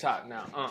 talk now.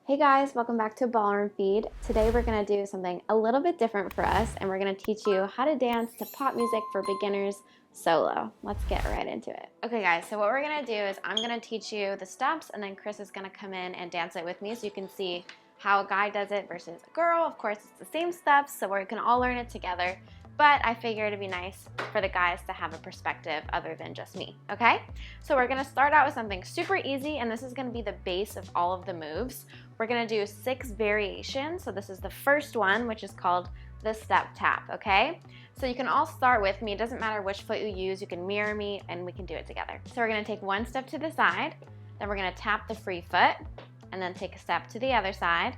Hey guys, welcome back to Ballroom Feed. Today we're going to do something a little bit different for us, and we're going to teach you how to dance to pop music for beginners solo. Let's get right into it. Okay guys, so what we're going to do is I'm going to teach you the steps, and then Chris is going to come in and dance it with me so you can see how a guy does it versus a girl. Of course, it's the same steps, so we can all learn it together. But I figure it'd be nice for the guys to have a perspective other than just me, okay? So we're gonna start out with something super easy, and this is gonna be the base of all of the moves. We're gonna do 6 variations. So this is the first one, which is called the step tap, okay? So you can all start with me. It doesn't matter which foot you use. You can mirror me, and we can do it together. So we're gonna take one step to the side, then we're gonna tap the free foot, and then take a step to the other side,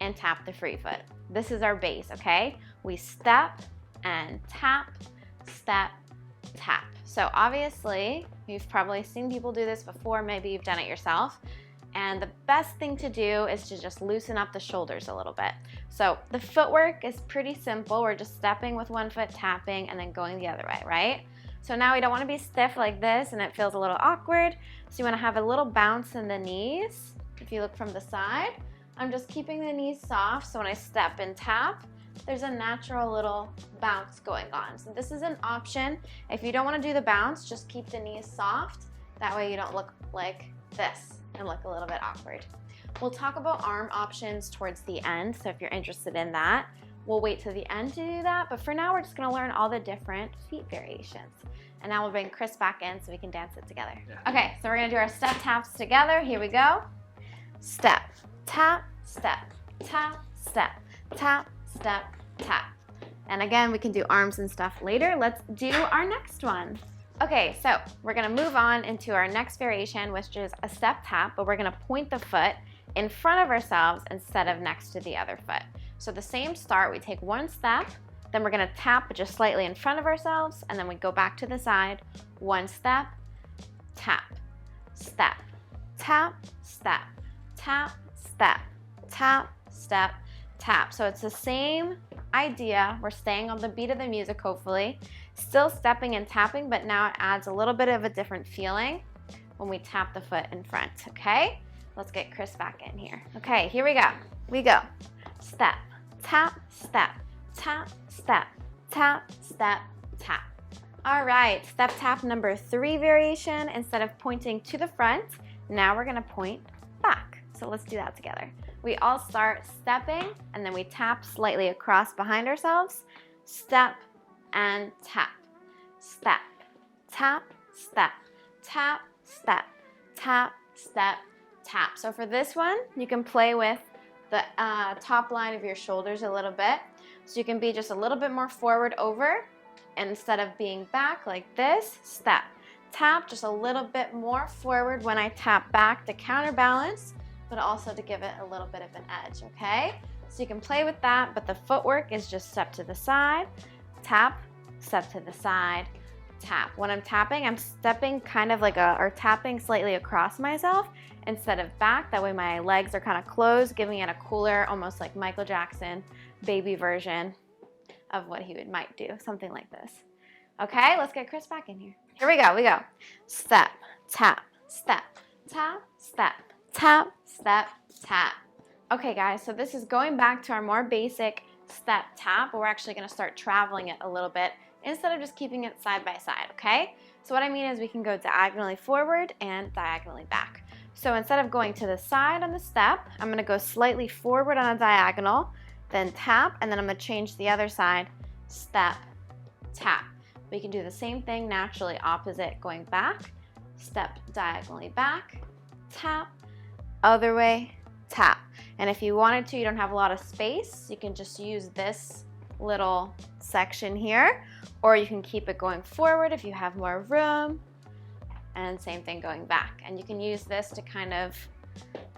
and tap the free foot. This is our base, okay? We step, and tap, step, tap. So obviously, you've probably seen people do this before, maybe you've done it yourself. And the best thing to do is to just loosen up the shoulders a little bit. So the footwork is pretty simple. We're just stepping with one foot, tapping, and then going the other way, right? So now we don't want to be stiff like this and it feels a little awkward. So you want to have a little bounce in the knees. If you look from the side, I'm just keeping the knees soft. So when I step and tap, there's a natural little bounce going on. So this is an option. If you don't want to do the bounce, just keep the knees soft. That way you don't look like this and look a little bit awkward. We'll talk about arm options towards the end, so if you're interested in that, we'll wait till the end to do that. But for now, we're just gonna learn all the different feet variations. And now we'll bring Chris back in so we can dance it together. Yeah. Okay, so we're gonna do our step taps together. Here we go. Step, tap, step, tap, step, tap, step, tap. And again, we can do arms and stuff later. Let's do our next one. Okay, so we're gonna move on into our next variation, which is a step tap, but we're gonna point the foot in front of ourselves instead of next to the other foot. So the same start, we take one step, then we're gonna tap just slightly in front of ourselves, and then we go back to the side, one step, tap, step, tap, step, tap, step, tap, step, tap. So it's the same idea. We're staying on the beat of the music, hopefully. Still stepping and tapping, but now it adds a little bit of a different feeling when we tap the foot in front, okay? Let's get Chris back in here. Okay, here we go. We go. Step, tap, step, tap, step, tap, step, tap. All right, step tap number 3 variation. Instead of pointing to the front, now we're gonna point back. So let's do that together. We all start stepping, and then we tap slightly across behind ourselves. Step and tap. Step, tap, step, tap, step, tap, step, tap. So for this one, you can play with the top line of your shoulders a little bit. So you can be just a little bit more forward over, and instead of being back like this, step. Tap just a little bit more forward when I tap back to counterbalance, but also to give it a little bit of an edge, okay? So you can play with that, but the footwork is just step to the side, tap, step to the side, tap. When I'm tapping, I'm stepping kind of like or tapping slightly across myself instead of back. That way my legs are kind of closed, giving it a cooler, almost like Michael Jackson baby version of what he might do, something like this. Okay, let's get Chris back in here. Here we go, Step, tap, step, tap, step, tap, step, tap. Okay guys, so this is going back to our more basic step tap, but we're actually gonna start traveling it a little bit instead of just keeping it side by side, okay? So what I mean is we can go diagonally forward and diagonally back. So instead of going to the side on the step, I'm gonna go slightly forward on a diagonal, then tap, and then I'm gonna change the other side, step, tap. We can do the same thing naturally opposite, going back, step diagonally back, tap, other way, tap. And if you wanted to, you don't have a lot of space, you can just use this little section here, or you can keep it going forward if you have more room, and same thing going back. And you can use this to kind of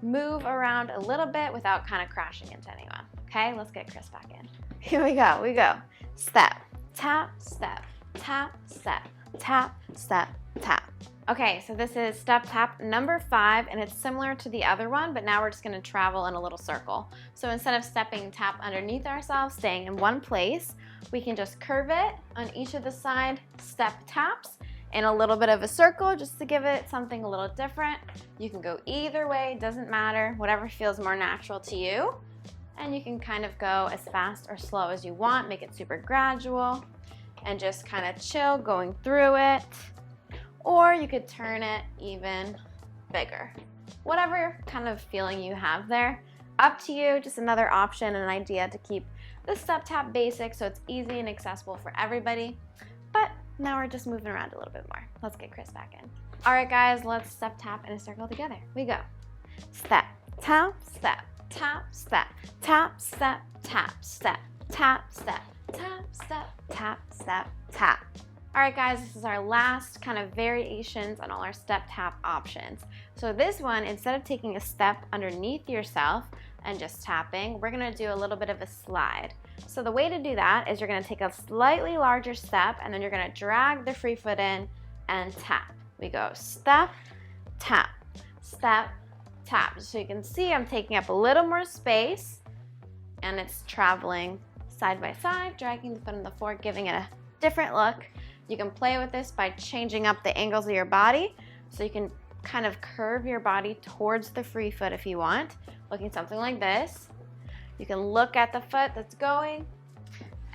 move around a little bit without kind of crashing into anyone. Okay, let's get Chris back in. Here we go. Step, tap, step, tap, step, tap, step, tap. Okay, so this is step tap number 5, and it's similar to the other one, but now we're just gonna travel in a little circle. So instead of stepping tap underneath ourselves, staying in one place, we can just curve it on each of the side step taps in a little bit of a circle just to give it something a little different. You can go either way, doesn't matter, whatever feels more natural to you. And you can kind of go as fast or slow as you want, make it super gradual, and just kind of chill going through it. Or you could turn it even bigger. Whatever kind of feeling you have there, up to you. Just another option, an idea to keep the step tap basic so it's easy and accessible for everybody. But now we're just moving around a little bit more. Let's get Chris back in. All right, guys, let's step tap in a circle together. We go. Step, tap, step, tap, step, tap, step, tap, step, tap, step, tap, step, tap, step, tap. All right, guys, this is our last kind of variations on all our step tap options. So this one, instead of taking a step underneath yourself and just tapping, we're gonna do a little bit of a slide. So the way to do that is you're gonna take a slightly larger step and then you're gonna drag the free foot in and tap. We go step, tap, step, tap. So you can see I'm taking up a little more space and it's traveling side by side, dragging the foot on the floor, giving it a different look. You can play with this by changing up the angles of your body. So you can kind of curve your body towards the free foot if you want, looking something like this. You can look at the foot that's going,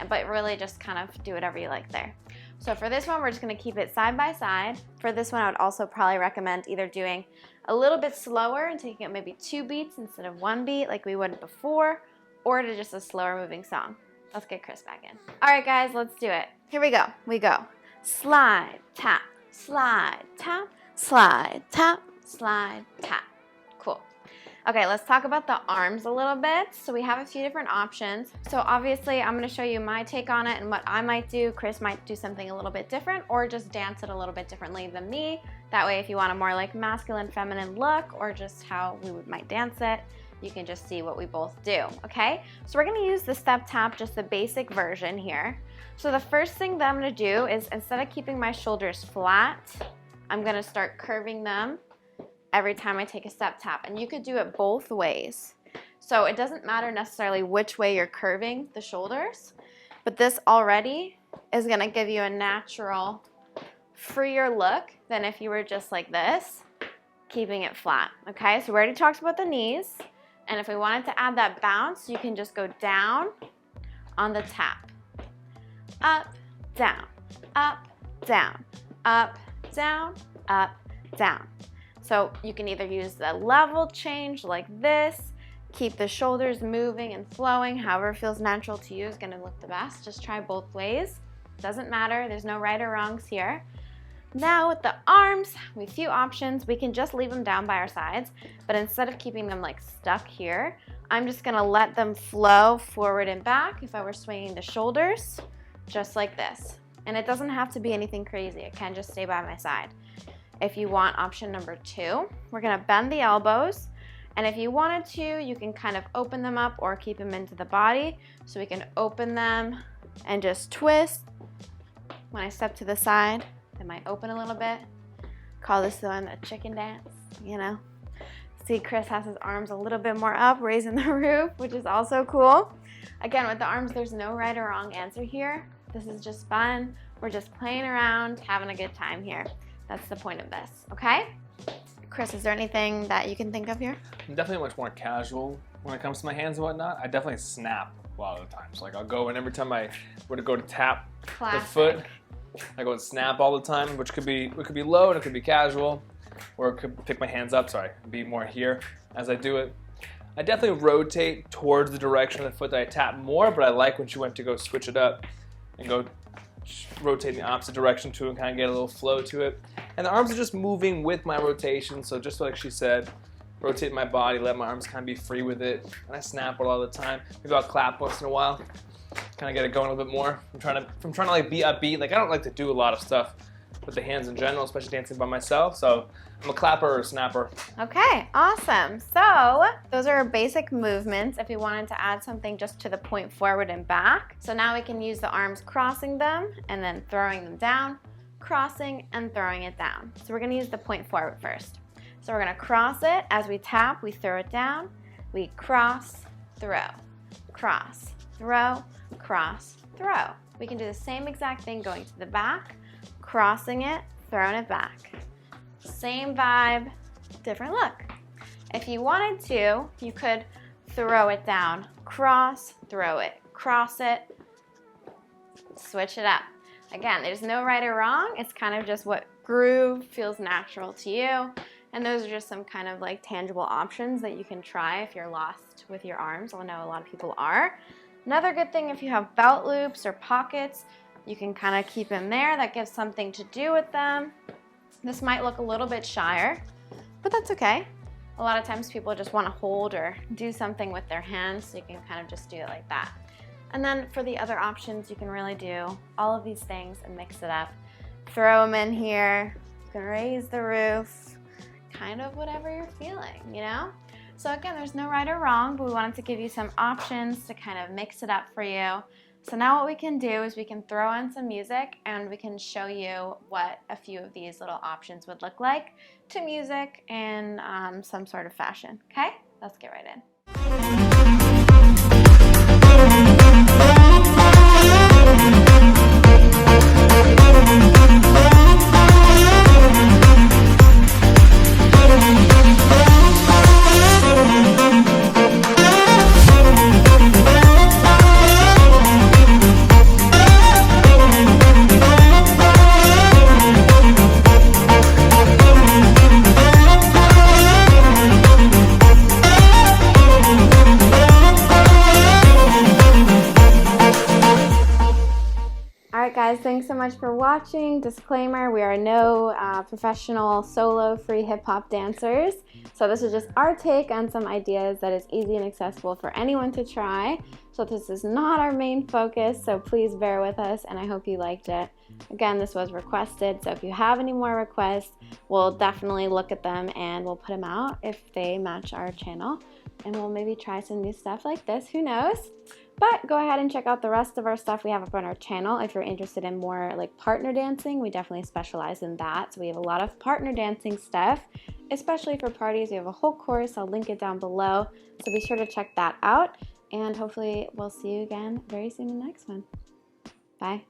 but really just kind of do whatever you like there. So for this one, we're just gonna keep it side by side. For this one, I would also probably recommend either doing a little bit slower and taking it maybe 2 beats instead of 1 beat like we would before, or to just a slower moving song. Let's get Chris back in. All right, guys, let's do it. Here we go. We go. Slide, tap, slide, tap, slide, tap, slide, tap. Cool. Okay, let's talk about the arms a little bit. So we have a few different options. So obviously I'm gonna show you my take on it and what I might do. Chris might do something a little bit different or just dance it a little bit differently than me. That way if you want a more like masculine, feminine look or just how we might dance it, you can just see what we both do, okay? So we're gonna use the step tap, just the basic version here. So the first thing that I'm gonna do is instead of keeping my shoulders flat, I'm gonna start curving them every time I take a step tap. And you could do it both ways. So it doesn't matter necessarily which way you're curving the shoulders, but this already is gonna give you a natural, freer look than if you were just like this, keeping it flat, okay? So we already talked about the knees. And if we wanted to add that bounce, you can just go down on the tap. Up, down, up, down, up, down, up, down. So you can either use the level change like this, keep the shoulders moving and flowing, however feels natural to you is gonna look the best. Just try both ways. Doesn't matter, there's no right or wrongs here. Now with the arms, we have a few options. We can just leave them down by our sides, but instead of keeping them like stuck here, I'm just gonna let them flow forward and back if I were swinging the shoulders, just like this. And it doesn't have to be anything crazy. It can just stay by my side. If you want option number 2, we're gonna bend the elbows. And if you wanted to, you can kind of open them up or keep them into the body. So we can open them and just twist. When I step to the side, they might open a little bit. Call this one a chicken dance, you know. See, Chris has his arms a little bit more up, raising the roof, which is also cool. Again, with the arms, there's no right or wrong answer here. This is just fun. We're just playing around, having a good time here. That's the point of this, okay? Chris, is there anything that you can think of here? I'm definitely much more casual when it comes to my hands and whatnot. I definitely snap a lot of the times. Like I'll go and every time I were to go to tap the foot, I go and snap all the time, which could be low and it could be casual, or it could pick my hands up, be more here as I do it. I definitely rotate towards the direction of the foot that I tap more, but I like when she went to go switch it up and go rotate in the opposite direction too and kind of get a little flow to it. And the arms are just moving with my rotation, so just like she said, rotate my body, let my arms kind of be free with it. And I snap it all the time. Maybe I'll clap once in a while, kind of get it going a little bit more. I'm trying to like be upbeat. Like I don't like to do a lot of stuff with the hands in general, especially dancing by myself. So I'm a clapper or a snapper. Okay, awesome. So those are basic movements if you wanted to add something just to the point forward and back. So now we can use the arms crossing them and then throwing them down, crossing and throwing it down. So we're gonna use the point forward first. So we're gonna cross it. As we tap, we throw it down. We cross, throw, cross, throw, cross, throw. We can do the same exact thing going to the back, crossing it, throwing it back. Same vibe, different look. If you wanted to, you could throw it down, cross, throw it, cross it, switch it up. Again, there's no right or wrong. It's kind of just what groove feels natural to you. And those are just some kind of like tangible options that you can try if you're lost with your arms. I know a lot of people are. Another good thing, if you have belt loops or pockets, you can kind of keep them there. That gives something to do with them. This might look a little bit shyer, but that's okay. A lot of times people just want to hold or do something with their hands, so you can kind of just do it like that. And then for the other options, you can really do all of these things and mix it up. Throw them in here. You can raise the roof. Kind of whatever you're feeling, you know? So again, there's no right or wrong, but we wanted to give you some options to kind of mix it up for you. So now what we can do is we can throw on some music and we can show you what a few of these little options would look like to music in some sort of fashion, okay? Let's get right in. Alright guys, thanks so much for watching. Disclaimer, we are no professional solo free hip hop dancers. So this is just our take on some ideas that is easy and accessible for anyone to try. So this is not our main focus, so please bear with us and I hope you liked it. Again, this was requested, so if you have any more requests, we'll definitely look at them and we'll put them out if they match our channel. And we'll maybe try some new stuff like this, who knows? But go ahead and check out the rest of our stuff we have up on our channel. If you're interested in more like partner dancing, we definitely specialize in that. So we have a lot of partner dancing stuff, especially for parties. We have a whole course. I'll link it down below. So be sure to check that out. And hopefully we'll see you again very soon in the next one. Bye.